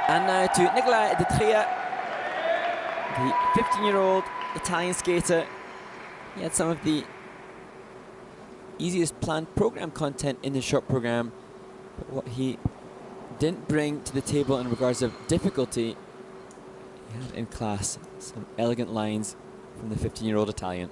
And now to Nikolay the TRIA, the 15-year-old Italian skater. He had some of the easiest planned program content in the short program, but what he didn't bring to the table in regards of difficulty, he had in class. Some elegant lines from the 15-year-old Italian.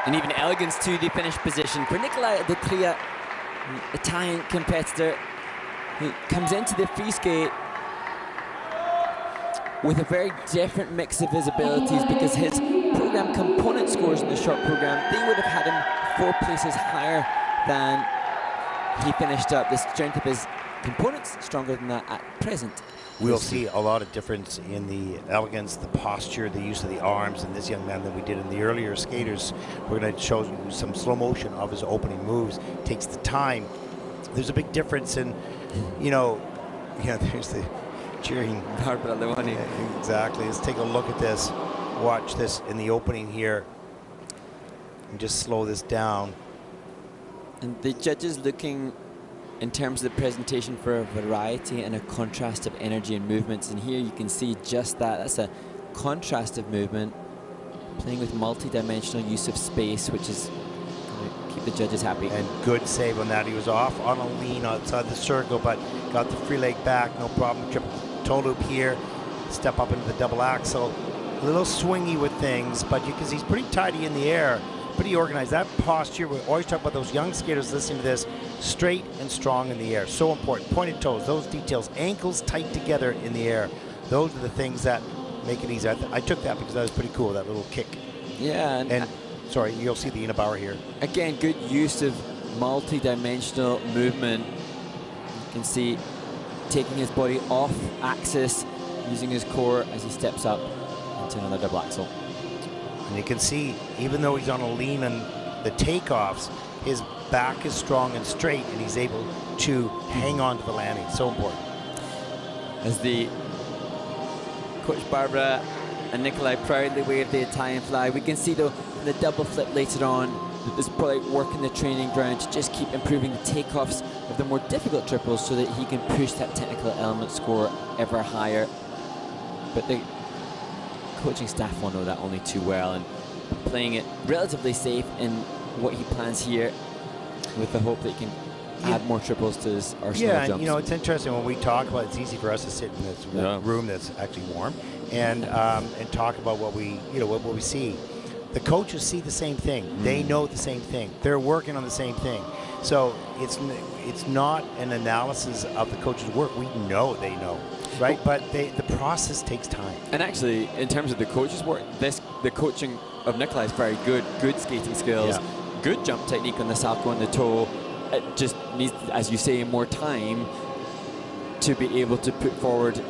And even elegance to the finish position for Nikolay the TRIA, the Italian competitor, who comes into the free skate with a very different mix of his abilities, because his program component scores in the short program, they would have had him 4 places higher than he finished up. The strength of his components stronger than that at present. We'll see a lot of difference in the elegance, the posture, the use of the arms in this young man than we did in the earlier skaters. We're going to show you some slow motion of his opening moves. Takes the time. There's a big difference in, you know, there's the cheering. Exactly. Let's take a look at this. Watch this in the opening here. And just slow this down. And the judges looking in terms of the presentation for a variety and a contrast of energy and movements. And here you can see just that. That's a contrast of movement, playing with multi-dimensional use of space, which is going to keep the judges happy. And good save on that. He was off on a lean outside the circle, but got the free leg back, no problem. Triple toe loop here, step up into the double axel. A little swingy with things, but you can see he's pretty tidy in the air, pretty organized. That posture, we always talk about those young skaters listening to this, straight and strong in the air. So important. Pointed toes, those details, ankles tight together in the air. Those are the things that make it easy. I took that because that was pretty cool, that little kick. Yeah. And sorry, you'll see the Inabauer here. Again, good use of multi-dimensional movement. You can see taking his body off axis, using his core as he steps up into another double axel. And you can see, even though he's on a lean and the takeoffs, his back is strong and straight, and he's able to hang on to the landing. So important. As the Coach Barbara and Nikolay proudly wave the Italian flag, we can see though in the double flip later on that there's probably work in the training ground to just keep improving the takeoffs of the more difficult triples so that he can push that technical element score ever higher. But the coaching staff will know that only too well, and playing it relatively safe in what he plans here with the hope that he can add more triples to his arsenal of jumps. Yeah, you know, it's interesting when we talk about, it's easy for us to sit in this room that's actually warm and talk about what we, what we see. The coaches see the same thing. They know the same thing. They're working on the same thing. So it's not an analysis of the coach's work. We know they know, right? But the process takes time. And actually, in terms of the coach's work, the coaching of Nikolay is very good. Good skating skills, good jump technique on the salto and the toe. It just needs, as you say, more time to be able to put forward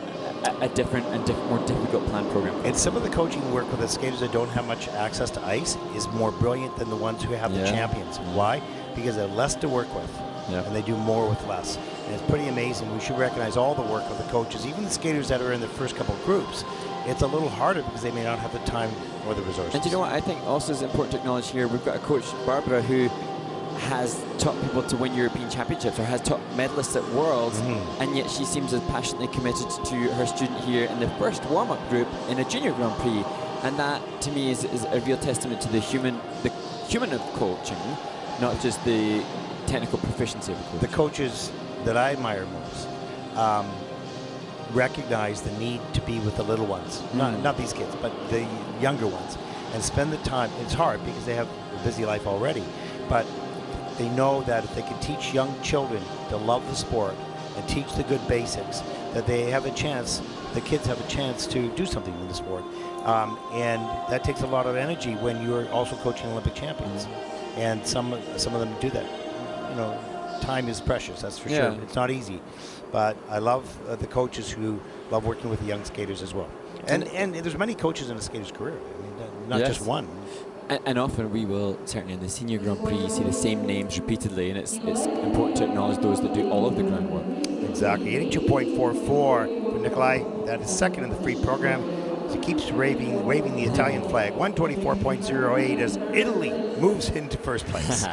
a different and more difficult planned program. And some of the coaching work with the skaters that don't have much access to ice is more brilliant than the ones who have the champions. Why? Because they have less to work with, and they do more with less. And it's pretty amazing. We should recognize all the work of the coaches, even the skaters that are in the first couple of groups. It's a little harder because they may not have the time or the resources. And you know what I think also is important to acknowledge here? We've got a coach, Barbara, who has taught people to win European championships or has taught medalists at Worlds, and yet she seems as passionately committed to her student here in the first warm-up group in a junior Grand Prix. And that, to me, is a real testament to the human of coaching, not just the technical proficiency of the coach. The coaches that I admire most recognize the need to be with the little ones, not these kids, but the younger ones, and spend the time. It's hard because they have a busy life already, but they know that if they can teach young children to love the sport and teach the good basics, that they have a chance, the kids have a chance to do something in the sport. And that takes a lot of energy when you're also coaching Olympic champions. And some of them do that. You know, time is precious, that's for sure. It's not easy. But I love the coaches who love working with the young skaters as well. And there's many coaches in a skater's career. I mean, not just one. And often we will, certainly in the senior Grand Prix, see the same names repeatedly, and it's important to acknowledge those that do all of the groundwork. Exactly. 82.44 for Nikolay. That is second in the free program. He keeps waving the Italian flag. 124.08 as Italy moves into first place.